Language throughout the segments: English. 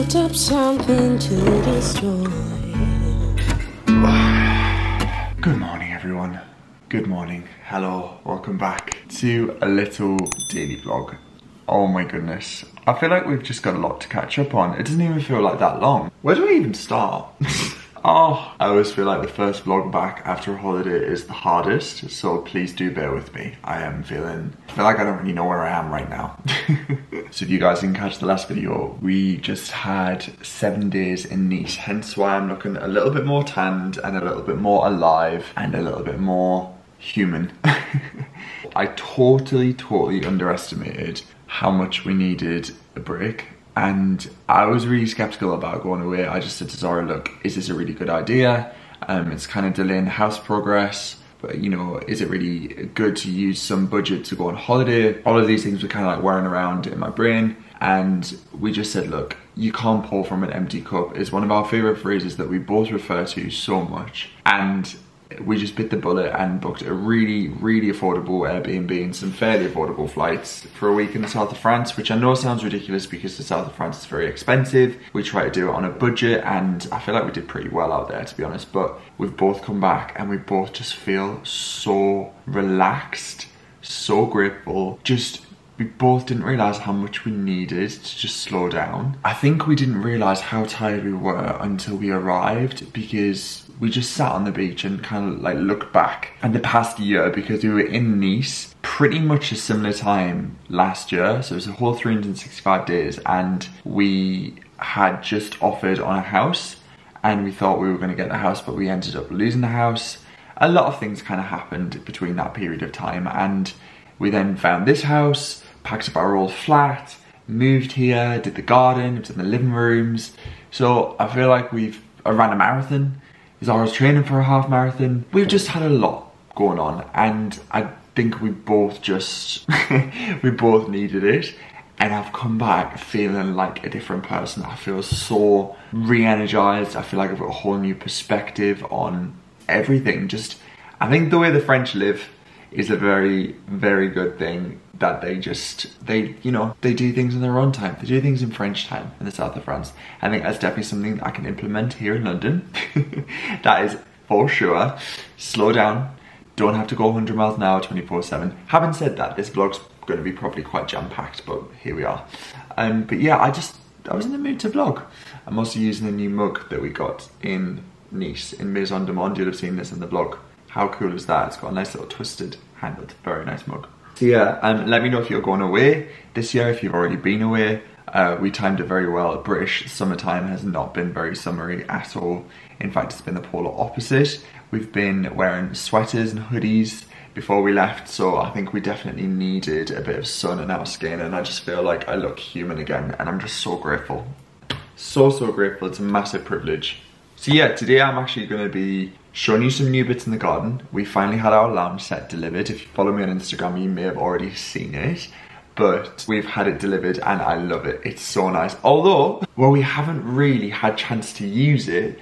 built up something to destroy. Good morning, everyone. Good morning. Hello. Welcome back to a little daily vlog. Oh my goodness. I feel like we've just got a lot to catch up on. It doesn't even feel like that long. Where do I even start? Oh, I always feel like the first vlog back after a holiday is the hardest, so please do bear with me. I feel like I don't really know where I am right now. So if you guys didn't catch the last video, we just had 7 days in Nice, hence why I'm looking a little bit more tanned and a little bit more alive and a little bit more human. I totally underestimated how much we needed a break. And I was really skeptical about going away. I just said to Zara, look, is this a really good idea? It's kind of delaying house progress, but you know, is it really good to use some budget to go on holiday? All of these things were kind of like whirring around in my brain. And we just said, look, you can't pour from an empty cup is one of our favorite phrases that we both refer to so much. And we just bit the bullet and booked a really affordable Airbnb and some fairly affordable flights for a week in the south of France, which I know sounds ridiculous because the south of France is very expensive. We tried to do it on a budget and I feel like we did pretty well out there, to be honest, but we've both come back and we both just feel so relaxed, so grateful. We both didn't realise how much we needed to just slow down. I think we didn't realise how tired we were until we arrived, because we just sat on the beach and kind of like looked back at the past year, because we were in Nice pretty much a similar time last year. So it was a whole 365 days and we had just offered on a house and we thought we were going to get the house, but we ended up losing the house. A lot of things kind of happened between that period of time, and we then found this house, packed up our old flat, moved here, did the garden, did the living rooms. So I feel like we've ran a marathon. Zara's training for a half marathon. We've just had a lot going on, and I think we both just, we both needed it. And I've come back feeling like a different person. I feel so re-energized. I feel like I've got a whole new perspective on everything. I think the way the French live is a very good thing, that they do things in their own time. They do things in French time in the south of France. I think that's definitely something that I can implement here in London. That is for sure. Slow down, don't have to go 100 miles an hour 24/7. Having said that, this vlog's going to be probably quite jam-packed, but here we are. But yeah, I was in the mood to vlog. I'm also using a new mug that we got in Nice, in Maison du Monde. You'll have seen this in the vlog. How cool is that? It's got a nice little twisted handle. Very nice mug. So yeah, let me know if you're going away this year, if you've already been away. We timed it very well. British summertime has not been very summery at all. In fact, it's been the polar opposite. We've been wearing sweaters and hoodies before we left, so I think we definitely needed a bit of sun in our skin, and I just feel like I look human again, and I'm just so grateful. So grateful. It's a massive privilege. So yeah, today I'm actually going to be showing you some new bits in the garden. We finally had our lounge set delivered. If you follow me on Instagram, you may have already seen it, but we've had it delivered and I love it. It's so nice. Although, well, we haven't really had chance to use it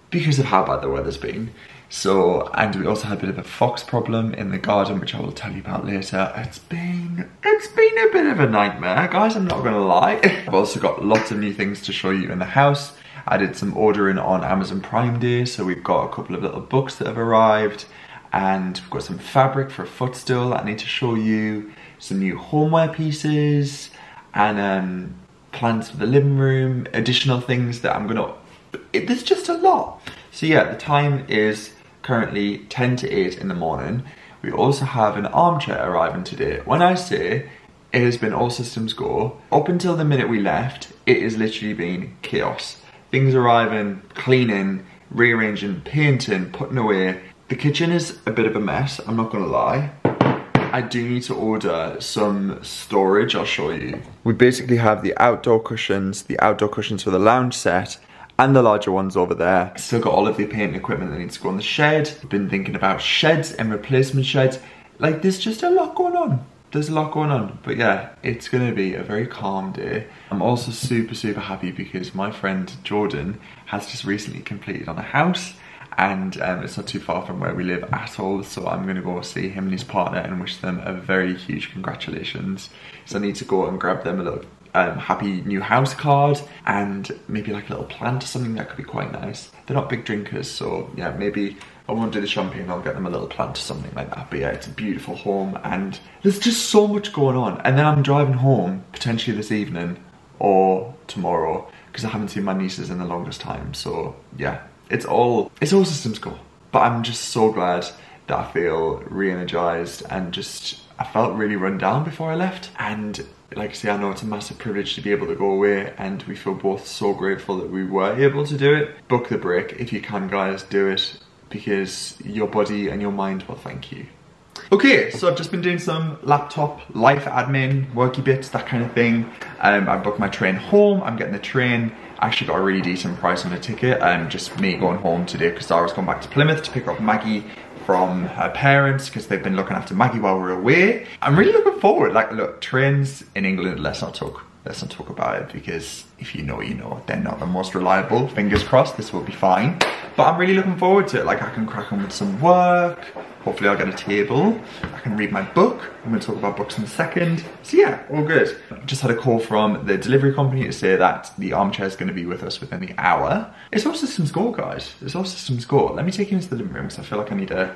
because of how bad the weather's been. So, and we also had a bit of a fox problem in the garden, which I will tell you about later. It's been a bit of a nightmare, guys, I'm not gonna lie. I've also got lots of new things to show you in the house. I did some ordering on Amazon Prime Day, so we've got a couple of little books that have arrived, and we've got some fabric for a footstool that I need to show you, some new homeware pieces, and plans for the living room, additional things that there's just a lot. So yeah, the time is currently 10 to 8 in the morning. We also have an armchair arriving today. When I say it has been all systems go, up until the minute we left, it has literally been chaos. Things arriving, cleaning, rearranging, painting, putting away. The kitchen is a bit of a mess, I'm not gonna lie. I do need to order some storage, I'll show you. We basically have the outdoor cushions for the lounge set, and the larger ones over there. Still got all of the paint equipment that needs to go in the shed. I've been thinking about sheds and replacement sheds. Like, there's just a lot going on. There's a lot going on, but yeah, it's gonna be a very calm day. I'm also super happy because my friend Jordan has just recently completed on a house, and it's not too far from where we live at all, so I'm gonna go see him and his partner and wish them a very huge congratulations. So I need to go and grab them a little happy new house card and maybe like a little plant or something that could be quite nice. They're not big drinkers, so yeah, maybe I won't do the champagne, I'll get them a little plant or something like that. But yeah, it's a beautiful home and there's just so much going on. And then I'm driving home potentially this evening or tomorrow because I haven't seen my nieces in the longest time. So yeah, it's all systems go. But I'm just so glad that I feel re-energized and just, I felt really run down before I left. And like I say, I know it's a massive privilege to be able to go away and we feel both so grateful that we were able to do it. Book the break if you can, guys, do it, because your body and your mind will thank you. Okay, so I've just been doing some laptop life admin, worky bits, that kind of thing. I booked my train home. I'm getting the train. I actually got a really decent price on the ticket. Just me going home today because Zara's gone back to Plymouth to pick up Maggie from her parents because they've been looking after Maggie while we're away. I'm really looking forward. Like, look, trains in England, let's not talk about it, because if you know, you know, they're not the most reliable. Fingers crossed, this will be fine. But I'm really looking forward to it. Like, I can crack on with some work. Hopefully I'll get a table. I can read my book. I'm gonna talk about books in a second. So yeah, all good. Just had a call from the delivery company to say that the armchair is gonna be with us within the hour. It's all systems go, guys. It's all systems go. Let me take you into the living room because I feel like I need to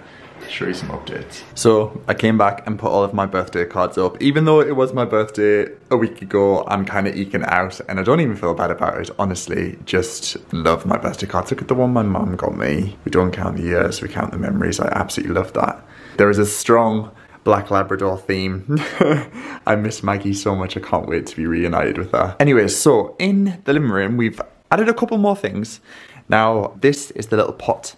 show you some updates. So I came back and put all of my birthday cards up. Even though it was my birthday a week ago, I'm kind of eking out and I don't even feel bad about it, honestly. Just love my birthday cards. Look at the one my mum got me. We don't count the years, we count the memories. I absolutely love that. There is a strong Black Labrador theme. I miss Maggie so much, I can't wait to be reunited with her. Anyways, so in the living room, we've added a couple more things. Now, this is the little pot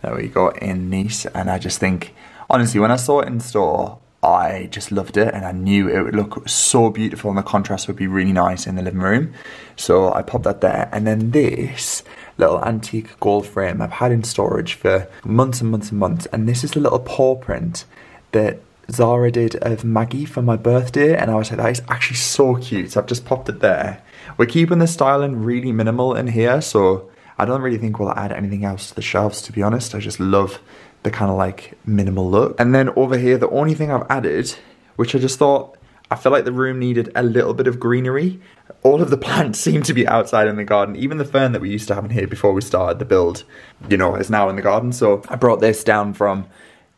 that we got in Nice, and I just think, honestly, when I saw it in store, I just loved it and I knew it would look so beautiful and the contrast would be really nice in the living room. So I popped that there, and then this little antique gold frame I've had in storage for months and months and months, and this is the little paw print that Zara did of Maggie for my birthday, and I was like, that is actually so cute. So I've just popped it there. We're keeping the styling really minimal in here, so I don't really think we'll add anything else to the shelves, to be honest. I just love the kind of like minimal look. And then over here, the only thing I've added, which I just thought, I feel like the room needed a little bit of greenery. All of the plants seem to be outside in the garden. Even the fern that we used to have in here before we started the build, you know, is now in the garden. So I brought this down from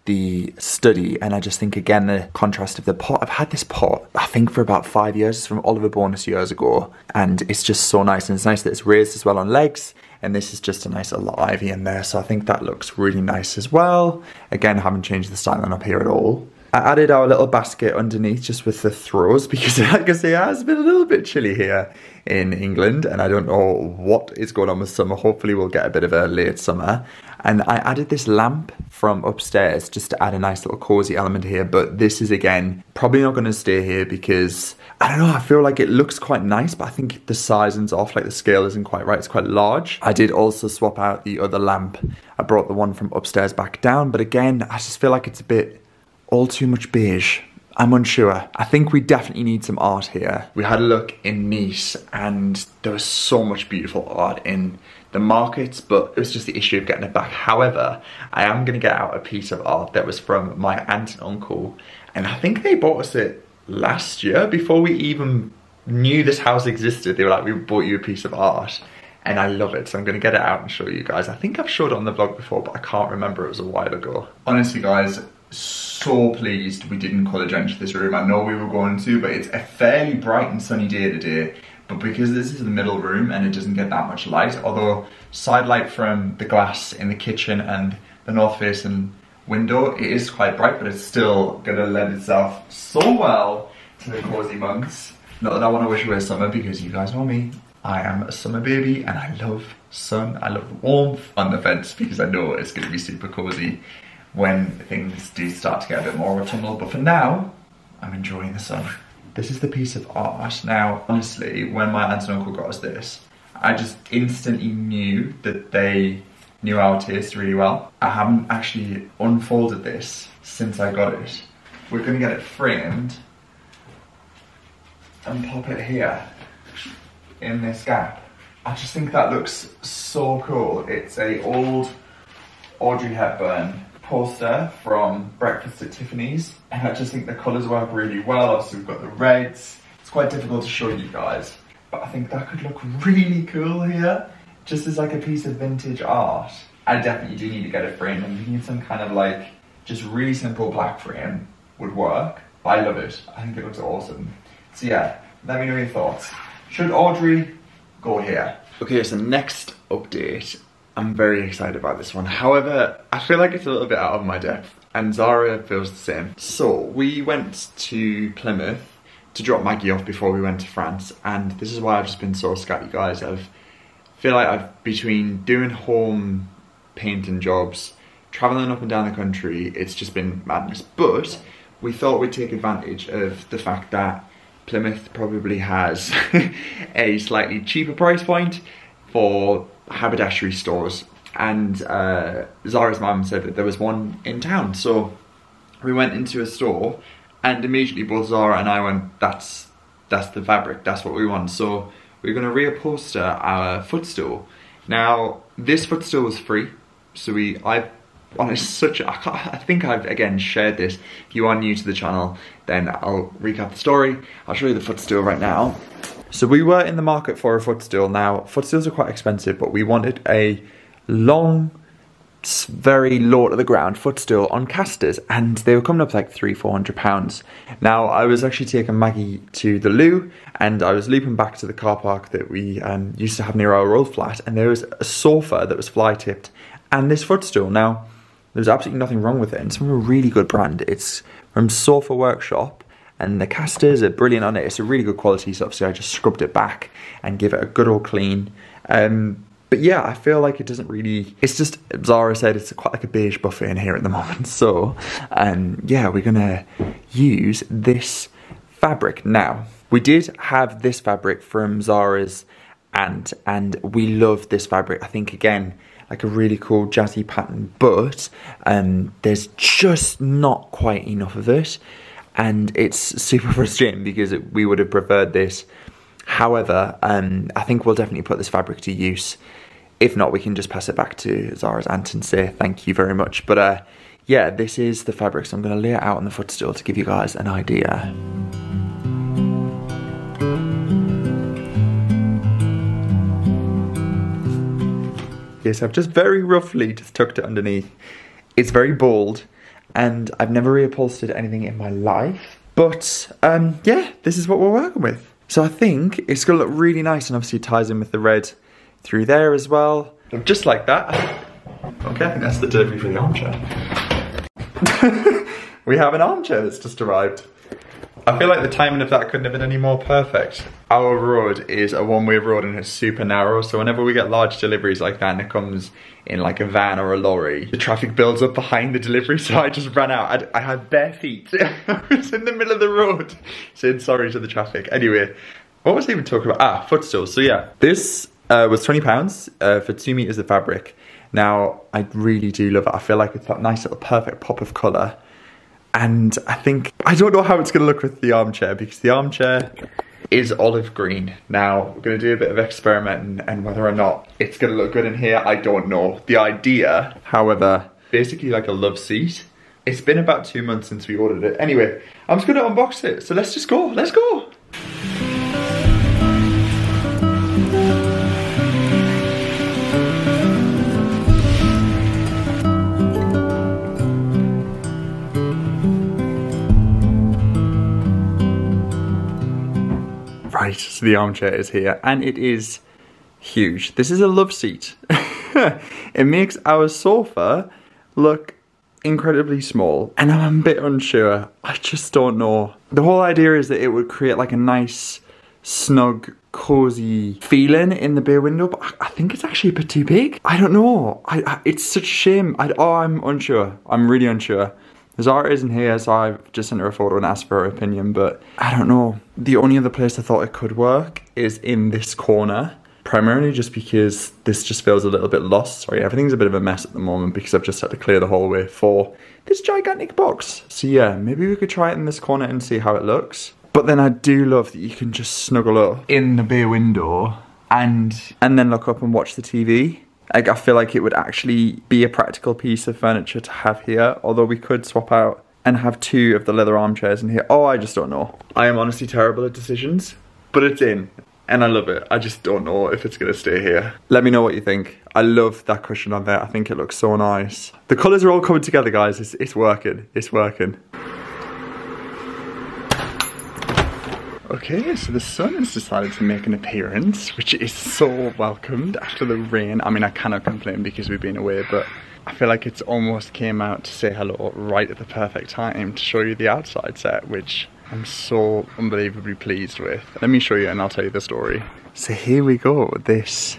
the study, and I just think, again, the contrast of the pot. I've had this pot, I think, for about 5 years. It's from Oliver Bonus years ago, and it's just so nice. And it's nice that it's raised as well on legs, and this is just a nice little ivy in there, so I think that looks really nice as well. Again, I haven't changed the styling up here at all. I added our little basket underneath just with the throws because, like I say, it has been a little bit chilly here in England, and I don't know what is going on with summer. Hopefully we'll get a bit of a late summer. And I added this lamp from upstairs just to add a nice little cozy element here, but this is, again, probably not going to stay here because, I don't know, I feel like it looks quite nice, but I think the sizing's off, like the scale isn't quite right, it's quite large. I did also swap out the other lamp. I brought the one from upstairs back down, but again, I just feel like it's a bit all too much beige. I'm unsure. I think we definitely need some art here. We had a look in Nice and there was so much beautiful art in the markets, but it was just the issue of getting it back. However, I am going to get out a piece of art that was from my aunt and uncle, and I think they bought us it last year before we even knew this house existed. They were like, we bought you a piece of art, and I love it, so I'm going to get it out and show you guys. I think I've showed it on the vlog before, but I can't remember, it was a while ago. Honestly, guys, so pleased we didn't colour drench this room. I know we were going to, but it's a fairly bright and sunny day today. But because this is the middle room and it doesn't get that much light, although side light from the glass in the kitchen and the north facing window, it is quite bright, but it's still gonna lend itself so well to the cozy months. Not that I want to wish away summer, because you guys know me, I am a summer baby and I love sun, I love warmth on the fence, because I know it's gonna be super cozy when things do start to get a bit more autumnal. But for now, I'm enjoying the sun. This is the piece of art. Now, honestly, when my aunt and uncle got us this, I just instantly knew that they knew our taste really well. I haven't actually unfolded this since I got it. We're gonna get it framed and pop it here in this gap. I just think that looks so cool. It's a old Audrey Hepburn poster from Breakfast at Tiffany's, and I just think the colours work really well. Obviously we've got the reds, it's quite difficult to show you guys, but I think that could look really cool here, just as like a piece of vintage art. I definitely do need to get it framed. I'm thinking some kind of like, just really simple black frame would work. I love it. I think it looks awesome. So yeah, let me know your thoughts. Should Audrey go here? Okay, so next update. I'm very excited about this one. However, I feel like it's a little bit out of my depth, and Zara feels the same. So we went to Plymouth to drop Maggie off before we went to France, and this is why I've just been so scat, you guys. I feel like I've, between doing home painting jobs, traveling up and down the country, it's just been madness. But we thought we'd take advantage of the fact that Plymouth probably has a slightly cheaper price point for haberdashery stores, and Zara's mum said that there was one in town, so we went into a store and immediately both Zara and I went, that's the fabric, that's what we want. So we're going to reupholster our footstool. Now this footstool was free, so I think I've again shared this. If you are new to the channel, then I'll recap the story. I'll show you the footstool right now. So we were in the market for a footstool. Now, footstools are quite expensive, but we wanted a long, very low to the ground footstool on casters, and they were coming up like £300–400. Now, I was actually taking Maggie to the loo, and I was looping back to the car park that we used to have near our old flat, and there was a sofa that was fly tipped, and this footstool. Now, there's absolutely nothing wrong with it, and it's from a really good brand. It's from Sofa Workshop, and the casters are brilliant on it. It's a really good quality, so obviously I just scrubbed it back and give it a good old clean. But yeah, I feel like it doesn't really, it's just, Zara said it's quite like a beige buffet in here at the moment. So yeah, we're gonna use this fabric. Now, we did have this fabric from Zara's aunt, and we love this fabric. I think, again, like a really cool jazzy pattern, but there's just not quite enough of it. And it's super frustrating because we would have preferred this. However, I think we'll definitely put this fabric to use. If not, we can just pass it back to Zara's aunt and say thank you very much. But yeah, this is the fabric, so I'm going to lay it out on the footstool to give you guys an idea. Yes, I've just very roughly just tucked it underneath. It's very bold, and I've never reupholstered anything in my life. But yeah, this is what we're working with. So I think it's going to look really nice, and obviously it ties in with the red through there as well. Just like that. Okay, I think that's the delivery for the armchair. We have an armchair that's just arrived. I feel like the timing of that couldn't have been any more perfect. Our road is a one-way road and it's super narrow, so whenever we get large deliveries like that and it comes in like a van or a lorry, the traffic builds up behind the delivery, so I just ran out. I had bare feet. I was in the middle of the road saying sorry to the traffic. Anyway, what was I even talking about? Ah, footstools. So yeah, this was £20 for 2 meters of fabric. Now, I really do love it. I feel like it's that nice little perfect pop of colour. And I don't know how it's going to look with the armchair, because the armchair is olive green. Now, we're going to do a bit of experimenting, and whether or not it's going to look good in here, I don't know. The idea, however, basically like a love seat. It's been about 2 months since we ordered it. Anyway, I'm just going to unbox it. So let's just go. Let's go. Right, so the armchair is here, and it is huge. This is a love seat. It makes our sofa look incredibly small, and I'm a bit unsure. I just don't know. The whole idea is that it would create like a nice, snug, cozy feeling in the bay window, but I think it's actually a bit too big. I don't know. It's such a shame. I'm unsure. I'm really unsure. Zara isn't here, so I've just sent her a photo and asked for her opinion, but I don't know. The only other place I thought it could work is in this corner, primarily just because this just feels a little bit lost. Sorry, everything's a bit of a mess at the moment because I've just had to clear the hallway for this gigantic box. So yeah, maybe we could try it in this corner and see how it looks. But then I do love that you can just snuggle up in the bay window and then look up and watch the TV. I feel like it would actually be a practical piece of furniture to have here, although we could swap out and have 2 of the leather armchairs in here. Oh, I just don't know. I am honestly terrible at decisions, but it's in. And I love it. I just don't know if it's gonna stay here. Let me know what you think. I love that cushion on there. I think it looks so nice. The colours are all coming together, guys. It's working. It's working. Okay, so the sun has decided to make an appearance, which is so welcomed after the rain. I mean, I cannot complain because we've been away, but I feel like it's almost came out to say hello right at the perfect time to show you the outside set, which I'm so unbelievably pleased with. Let me show you and I'll tell you the story. So here we go. This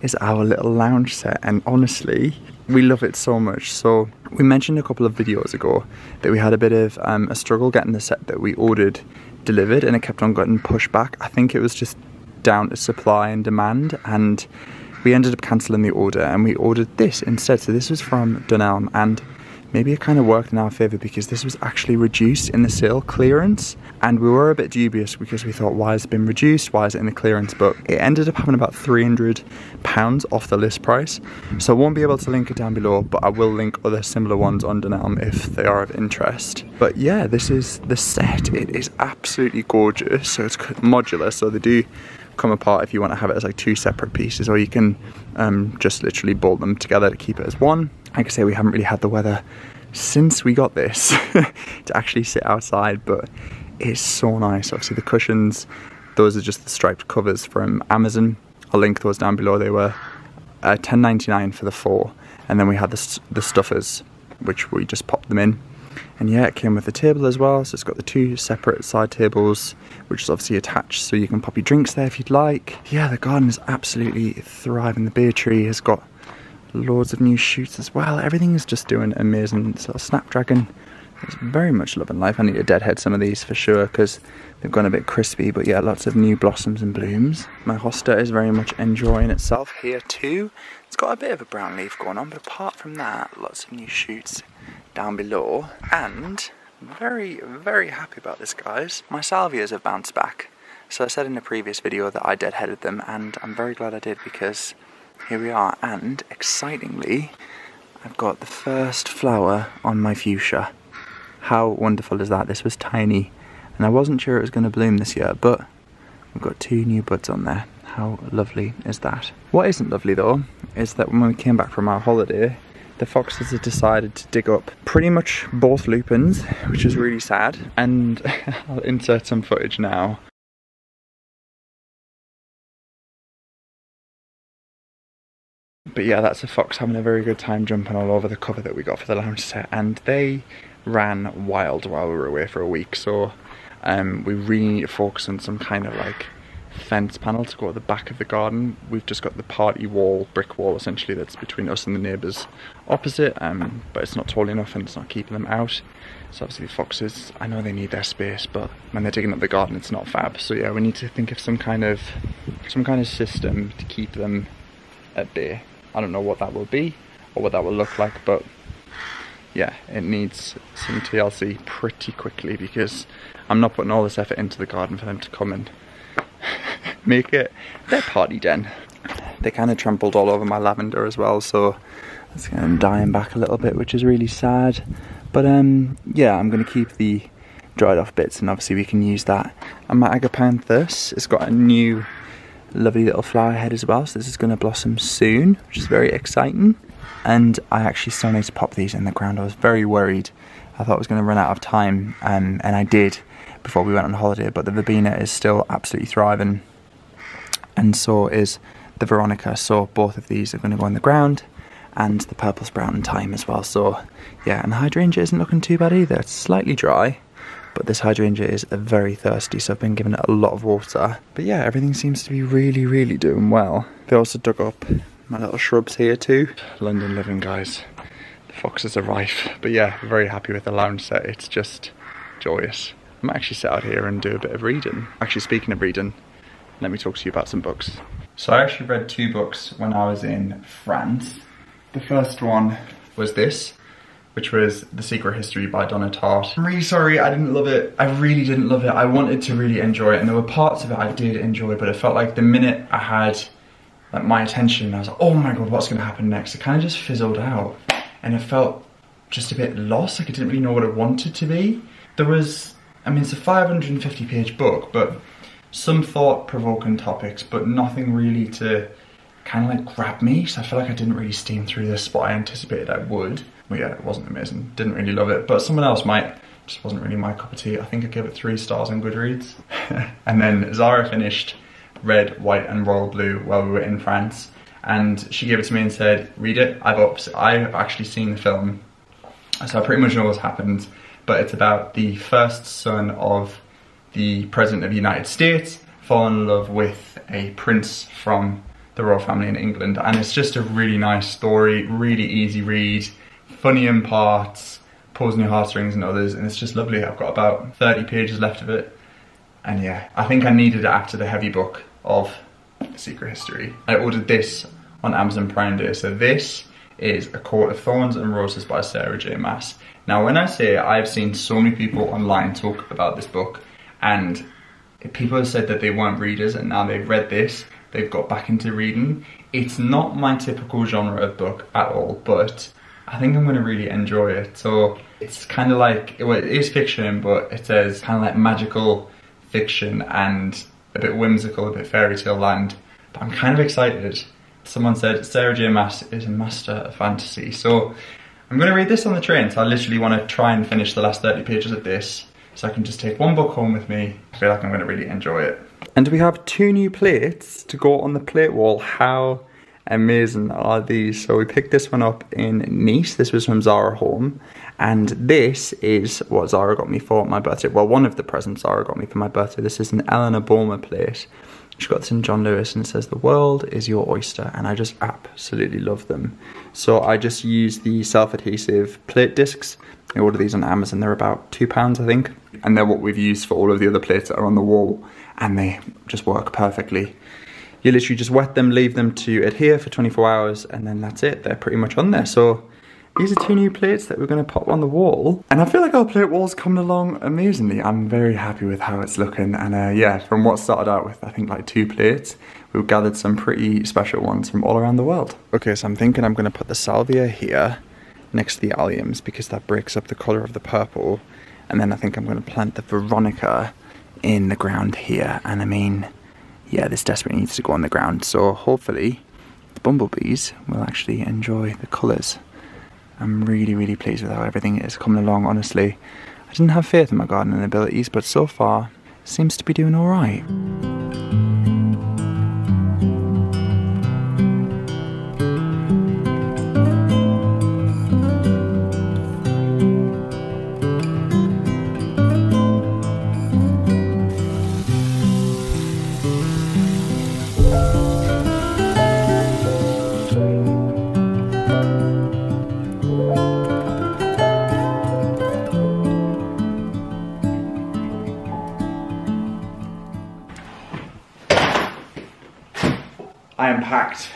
is our little lounge set, and honestly, we love it so much. So we mentioned a couple of videos ago that we had a bit of a struggle getting the set that we ordered delivered, and it kept on getting pushed back. I think it was just down to supply and demand, and we ended up cancelling the order and we ordered this instead. So this was from Dunelm, and maybe it kind of worked in our favour because this was actually reduced in the sale clearance, and we were a bit dubious because we thought, why has it been reduced, why is it in the clearance? But it ended up having about £300 off the list price, so I won't be able to link it down below, but I will link other similar ones on Dunelm if they are of interest. But yeah, this is the set. It is absolutely gorgeous. So it's modular, so they do come apart if you want to have it as like 2 separate pieces, or you can just literally bolt them together to keep it as one. Like I say, we haven't really had the weather since we got this to actually sit outside, but it's so nice. Obviously the cushions, those are just the striped covers from Amazon. I'll link those down below. They were $10.99 for the 4, and then we had the stuffers, which we just popped them in. And yeah, it came with the table as well, so it's got the 2 separate side tables, which is obviously attached, so you can pop your drinks there if you'd like. Yeah, the garden is absolutely thriving. The bay tree has got loads of new shoots as well. Everything is just doing amazing. So Snapdragon is very much loving life. I need to deadhead some of these for sure because they've gone a bit crispy, but yeah, lots of new blossoms and blooms. My hosta is very much enjoying itself here too. It's got a bit of a brown leaf going on, but apart from that, lots of new shoots down below. And I'm very, very happy about this, guys. My salvias have bounced back. So I said in a previous video that I deadheaded them, and I'm very glad I did because here we are. And excitingly, I've got the first flower on my fuchsia. How wonderful is that? This was tiny and I wasn't sure it was going to bloom this year, but we've got 2 new buds on there. How lovely is that? What isn't lovely though is that when we came back from our holiday, the foxes had decided to dig up pretty much both lupins, which is really sad. And I'll insert some footage now. But yeah, that's a fox having a very good time jumping all over the cover that we got for the lounge set, and they ran wild while we were away for a week. So we really need to focus on some kind of like fence panel to go at the back of the garden. We've just got the party wall, brick wall essentially, that's between us and the neighbours opposite, but it's not tall enough and it's not keeping them out. So obviously the foxes, I know they need their space, but when they're digging up the garden it's not fab. So yeah, we need to think of some kind of system to keep them at bay. I don't know what that will be or what that will look like, but yeah, it needs some TLC pretty quickly because I'm not putting all this effort into the garden for them to come and make it their party den. They kind of trampled all over my lavender as well, so it's kind of dying back a little bit, which is really sad. But yeah, I'm going to keep the dried off bits, and obviously we can use that. And my agapanthus, it's got a new lovely little flower head as well, so this is going to blossom soon, which is very exciting. And I actually still need to pop these in the ground. I was very worried. I thought I was going to run out of time, and I did before we went on holiday, but the verbena is still absolutely thriving, and so is the veronica. So both of these are going to go in the ground, and the purple sprout and thyme as well. So yeah, and the hydrangea isn't looking too bad either. It's slightly dry, but this hydrangea is very thirsty, so I've been giving it a lot of water. But yeah, everything seems to be really, really doing well. They also dug up my little shrubs here too. London living, guys. The foxes are rife. But yeah, very happy with the lounge set. It's just joyous. I might actually sit out here and do a bit of reading. Actually, speaking of reading, let me talk to you about some books. So I actually read 2 books when I was in France. The first one was this, which was The Secret History by Donna Tartt. I'm really sorry I didn't love it. I really didn't love it. I wanted to really enjoy it, and there were parts of it I did enjoy, but it felt like the minute I had like my attention, I was like, oh my god, what's going to happen next? It kind of just fizzled out, and it felt just a bit lost. Like I didn't really know what it wanted to be. There was, I mean, it's a 550 page book, but some thought-provoking topics, but nothing really to kind of like grab me. So I feel like I didn't really steam through this, but I anticipated I would. Well, yeah, it wasn't amazing. Didn't really love it, but someone else might. Just wasn't really my cup of tea. I think I gave it 3 stars on Goodreads. And then Zara finished Red, White and Royal Blue while we were in France. And she gave it to me and said, read it. I've actually seen the film, so I pretty much know what's happened. But it's about the first son of the President of the United States falling in love with a prince from the royal family in England. And it's just a really nice story, really easy read, funny in parts, pulls on your heartstrings and others, and it's just lovely. I've got about 30 pages left of it. And yeah, I think I needed it after the heavy book of Secret History. I ordered this on Amazon Prime Day. So this is A Court of Thorns and Roses by Sarah J. Maas. Now when I say I've seen so many people online talk about this book, and people have said that they weren't readers and now they've read this, they've got back into reading. It's not my typical genre of book at all, but I think I'm going to really enjoy it. So it's kind of like, well, it is fiction, but it says kind of like magical fiction and a bit whimsical, a bit fairy tale land. But I'm kind of excited. Someone said Sarah J. Maas is a master of fantasy. So I'm going to read this on the train. So I literally want to try and finish the last 30 pages of this, so I can just take one book home with me. I feel like I'm going to really enjoy it. And we have 2 new plates to go on the plate wall. How amazing are these? So we picked this one up in Nice. This was from Zara Home, and this is what Zara got me for my birthday. Well, one of the presents Zara got me for my birthday. This is an Eleanor Bulmer plate. She got this in John Lewis, and it says, "The world is your oyster," and I just absolutely love them. So I just use the self-adhesive plate discs. I ordered these on Amazon. They're about £2, I think, and they're what we've used for all of the other plates that are on the wall, and they just work perfectly. You literally just wet them, leave them to adhere for 24 hours, and then that's it. They're pretty much on there. So these are 2 new plates that we're going to pop on the wall. And I feel like our plate wall's coming along amazingly. I'm very happy with how it's looking. And yeah, from what started out with, I think, like 2 plates, we've gathered some pretty special ones from all around the world. Okay, so I'm thinking I'm going to put the salvia here next to the alliums, because that breaks up the colour of the purple. And then I think I'm going to plant the veronica in the ground here. And I mean, yeah, this desperately needs to go on the ground, so hopefully the bumblebees will actually enjoy the colours. I'm really, really pleased with how everything is coming along, honestly. I didn't have faith in my gardening abilities, but so far, it seems to be doing alright. I am packed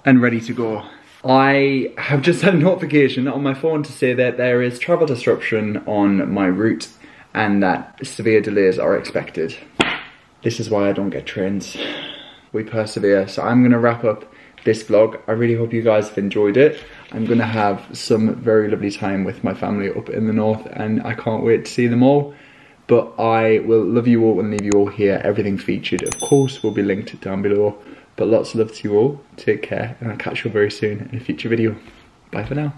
and ready to go. I have just had a notification on my phone to say that there is travel disruption on my route and that severe delays are expected. This is why I don't get trains. We persevere. So I'm gonna wrap up this vlog. I really hope you guys have enjoyed it. I'm gonna have some very lovely time with my family up in the north, and I can't wait to see them all. But I will love you all and leave you all here. Everything featured, of course, will be linked down below. But lots of love to you all. Take care, and I'll catch you all very soon in a future video. Bye for now.